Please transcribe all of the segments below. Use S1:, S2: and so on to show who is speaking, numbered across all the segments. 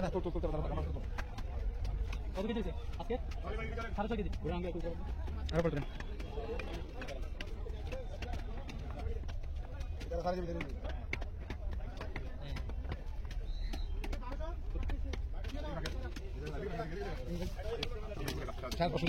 S1: না তো কত কেজি আজকে 6.5 কেজি ওরা আগে একটু আর বলতেন এটা সারা কেজি দেন চার বছর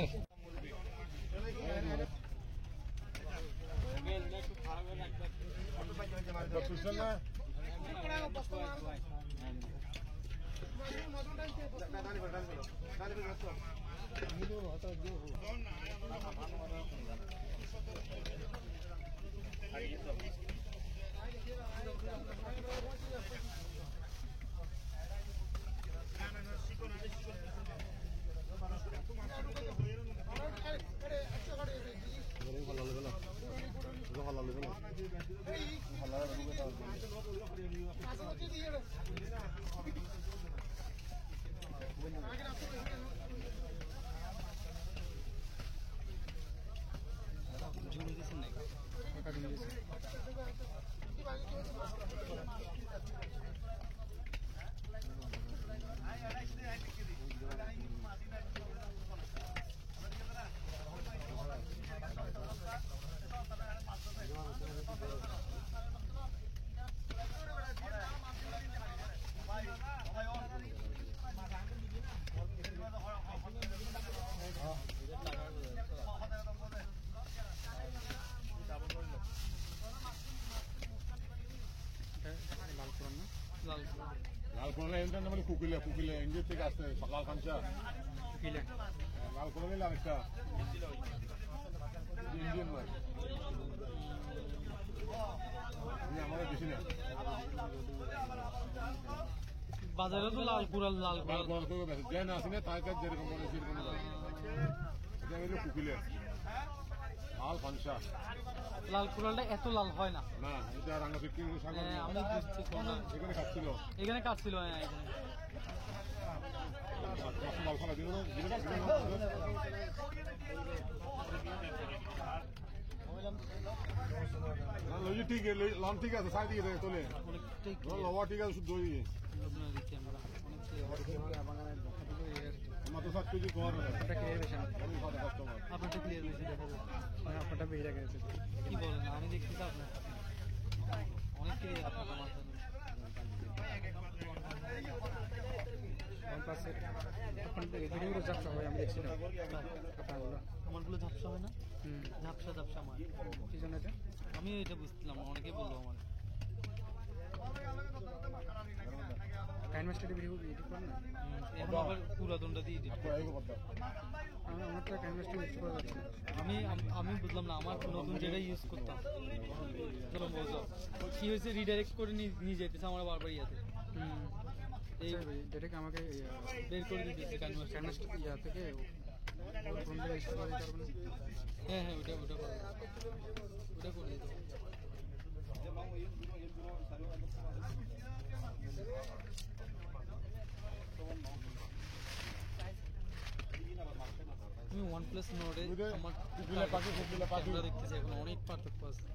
S1: লাল কোলা এটা মানে কুকিলে ইঞ্জিন থেকে আসছে সকাল খানসা কুকিলে লাল কোলা নিলে আরেকটা ইন্ডিয়ান মাছ আমাদের বেশি না বাজারে তো লাল কোলা যেন আসে না তার কাছে যেরকম মনে সেরকম এটা হলো কুকিলে লাল খানসা লাল কোরালটা এত লাল হয় না না এটা রাঙা ফিটকি আমি বুঝছি এখানে কাটছিল ঠিক লন ঠিক আছে সাইড দিকে তোলে লওয়া ঠিক আছে শুদ্ধ হয়ে মাত্র 7 কেজি কর আপনারটা ক্লিয়ার হয়েছে আপনারটা বেড়ে গেছে কি বলেন আমি দেখছি তো আপনার অনেক ক্লিয়ার আপনার ভিডিওগুলো ঝাপসা হয় আমি দেখছি না আমারগুলো ঝাপসা হয় না ঝাপসা আমার কি জন্য এটা আমি এটা বুঝলাম অনেকেই বললো আমার পুরাতনটা দিয়ে আমি বুঝলাম না আমার নতুন যেটা ইউজ করতাম কি হয়েছে রিডাইরেক্ট করে নিয়ে যেতেছে আমার বারবার ইয়াতে যেটাকে আমাকে বের করে দিয়েছে ইয়া থেকে হ্যাঁ ওটা করে দিতে তুমি OnePlus Nord আমার ক্যামেরা দেখতেছি এখন অনেক পার্থক্য আছে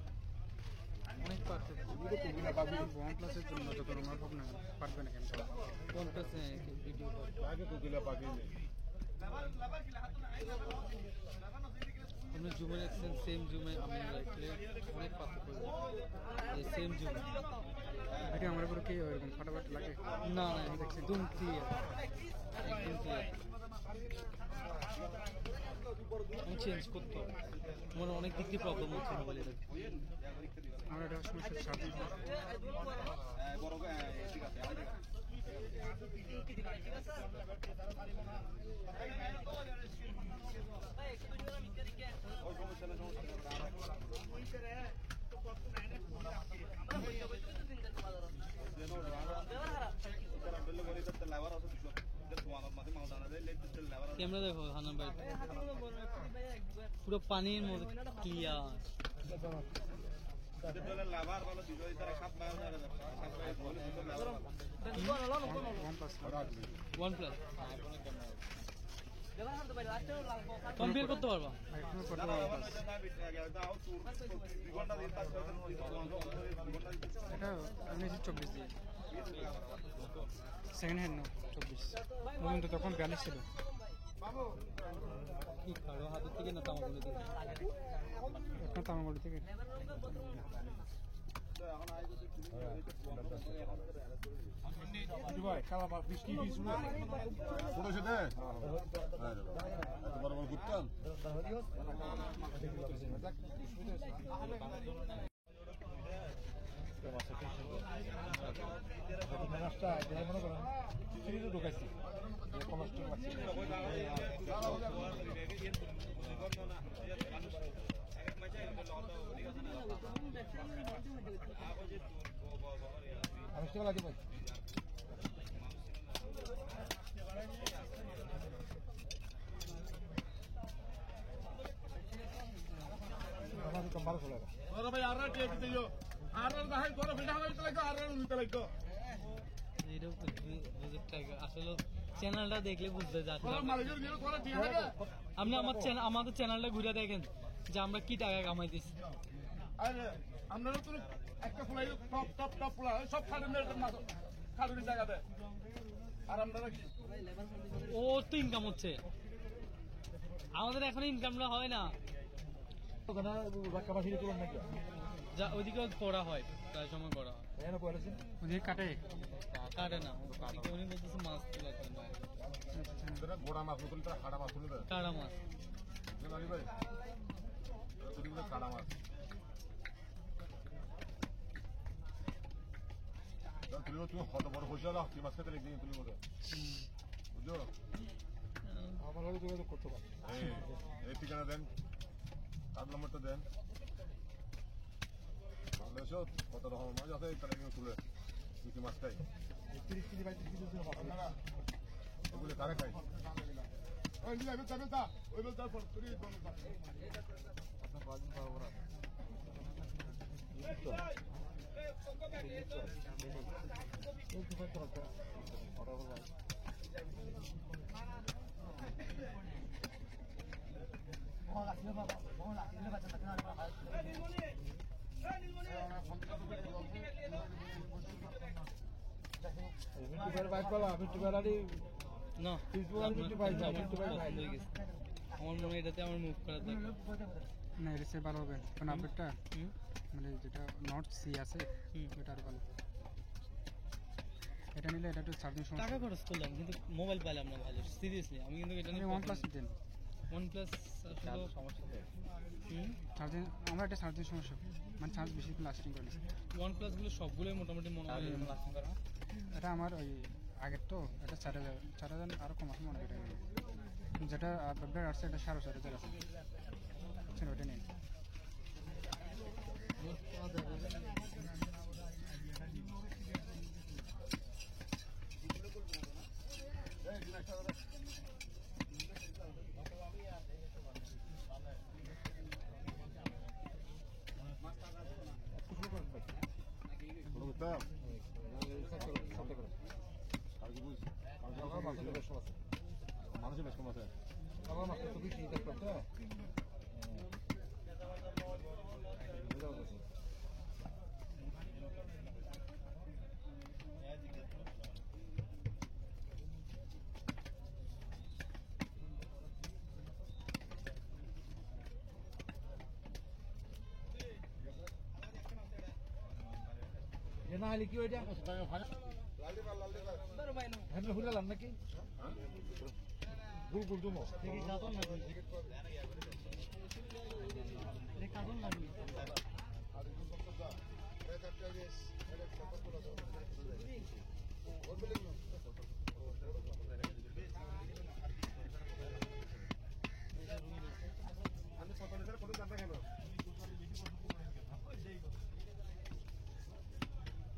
S1: OnePlus এর জন্য তো তোমার হবে না পারবে না কেন OnePlus ভিডিও আগে তো দিলা পাখি আপনি জুমে দেখছেন সেম জুমে আমি রাখলে অনেক পার্থক্য সেম জুম এটা আমার উপরে কি এরকম ফাটাফাটি লাগে না একদম ক্লিয়ার আমি চেঞ্জ করতে মনে অনেক দিক দিয়ে প্রবলেম হচ্ছে মোবাইলের আমার এটা সমস্যা সাথে ক্যামেরা দেখো হান্নান ভাই পুরো পানির মধ্যে ক্লিয়ার OnePlus কম্পেয়ার করতে পারবা এটা আমি 24 দিয়ে
S2: সেকেন্ড হ্যান্ড 24 নতুন তো তখন 42 ছিল।
S1: কি কারো হাতের থেকে না তামাগুলো থেকে?
S2: এখন তামাগুড়ি থেকে।
S3: ভাই কালা মাছ 20 কি পিস না ছোট ছোট বড় বড় কুত্তাল মাছটা এটা মনে করেন ফ্রিজে ঢুকাইছি কলেস্ট্রল মাছ আমি সেটা লাগি ভাই আমাদের তো 1200 টাকা
S4: ওরে ভাই আর রেট দিও আর না হয় করে ভিডিও হইতে লাগো আর নিতে লাগো
S1: আসলে চ্যানেলটা দেখলে বুঝতে যাচ্ছে
S4: ওরে মালিকের নিয়ে করে দিয়ে হবে
S1: আপনি আমাদের চ্যানেলটা ঘুরে দেখেন যে আমরা কি টাকা কামাইতেছি।
S4: আরে আপনারা তো একটা ফুলাই টপ ফুলাই সব খাড়ি মেরে মাছ খাড়ির জায়গাতে আর আপনারা কি
S1: ও তো ইনকাম হচ্ছে, আমাদের এখন ইনকামটা হয় না।
S3: ওখানে বাক্কা মাছ হিরে তুলন নাকি
S1: যা ওইদিকে করা হয়, প্রায় সময় করা হয়।
S3: এনে পড়েছেন
S2: ওদিকে কাটে
S1: কাটে না, ওদিকে উনি বলতেছে মাছ তোলার জন্য।
S3: এটা গোড়া মাছ মতন এটা হাড়া মাছ হলো
S1: কাড়া মাছ
S3: জানি ভাই তুমি বলে কাড়া মাছ তুলি তুমি কত বড় পয়সা দাও কি মাছ খেতে লেগে তুলি বলে বুঝছো আমার হলে যোগাযোগ করতে পারো এই ঠিকানা দেন কার্ড নম্বরটা দেন বাংলাদেশ কত রকম মাছ আছে তারা নিয়ে তুলে কি মাছ খাই 30 কেজি 35 কেজি আপনারা ওগুলো কারা খাই ওই নিয়ে আমি তবে তা ওই বল তারপর তুই বল আপনার বাজু বরাবর
S1: না, আমার মনে হয় এটাতে আমার মুভ করার দরকার।
S2: না এটা সে ভালো হবে, কারণ আপেরটা মানে যেটা নট সি আছে ওটা আর ভালো। এটা নিলে এটা একটু চার্জিং সমস্যা।
S1: টাকা খরচ করলাম কিন্তু মোবাইল পাইলাম না ভালো, সিরিয়াসলি। আমি কিন্তু এটা নিয়ে
S2: OnePlus দেন,
S1: OnePlus আসলে সমস্যা
S2: চার্জিং আমরা এটা চার্জিং সমস্যা, মানে চার্জ বেশি লাস্টিং করে না।
S1: OnePlus গুলো সবগুলোই মোটামুটি মনে হয় লাস্টিং করে।
S2: এটা আমার ওই আগের তো এটা 4000 আরো কম আছে মনে হয়। যেটা আপডেট আসছে এটা 4500 আছে, বুঝছেন? ওটা নেই।
S3: মানুষের বেশ কম আছে আমার মাছ তো বেশি করতে না হলে কি ওইটা হ্যান্ডেল খুললাম নাকি গুল গুল দুমো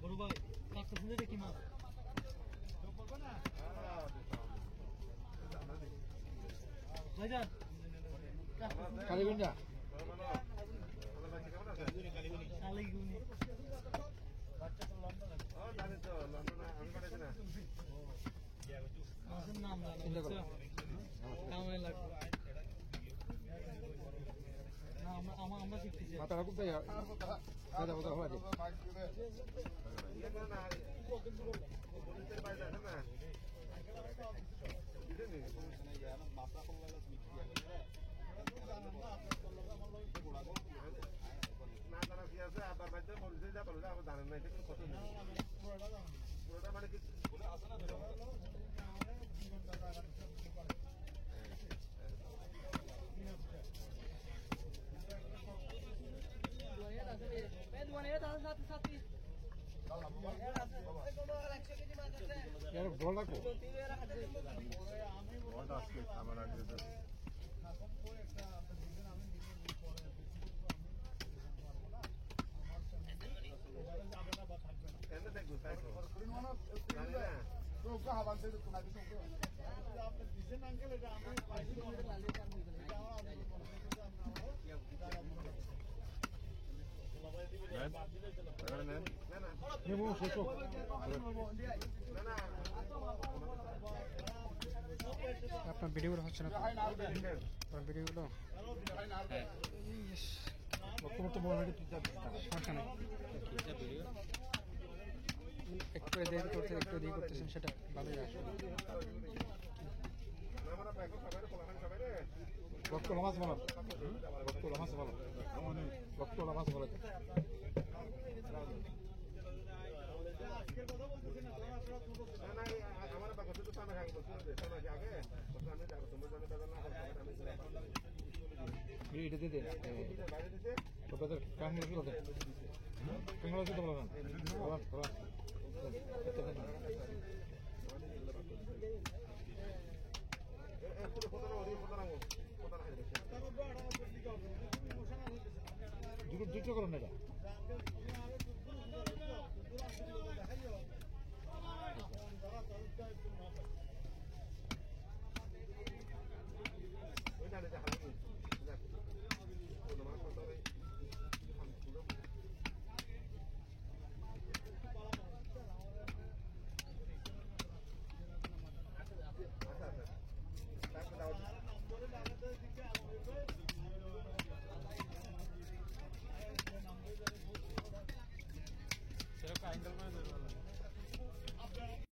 S1: বড় ভাই কাকটা শুনে দেখি মাছ ভাইজান
S3: কালীগঞ্জা
S1: কালীগুনি মাছের নাম জানা কেমন লাগবে না আমরা শিখতেছি
S3: মাথা রাখুন তাই দাদা বোধ হয় না জানা কি আছে আবার বাইতে বলছে যা বলছে আবার জানেন না এটা কোনো কথা নেই পুরোটা মানে কি বলটা আজকে আমার আগে
S2: আপনার ভিডিওগুলো হচ্ছে না আপনার ভিডিওগুলো সমস্যা নেই একটু এদিকে করতে একটু এদিকে করতেছেন সেটা ভালোই আসবে
S3: রক্ত লামাজ বলো রক্ত লামাজ বলো রক্ত লামাজ বলো আমার বাকি তো সামনে আগে এটা দিতে ওটাদের কাহিনী কি ওদের কেমন আছে তোমরা দুটো করুন এটা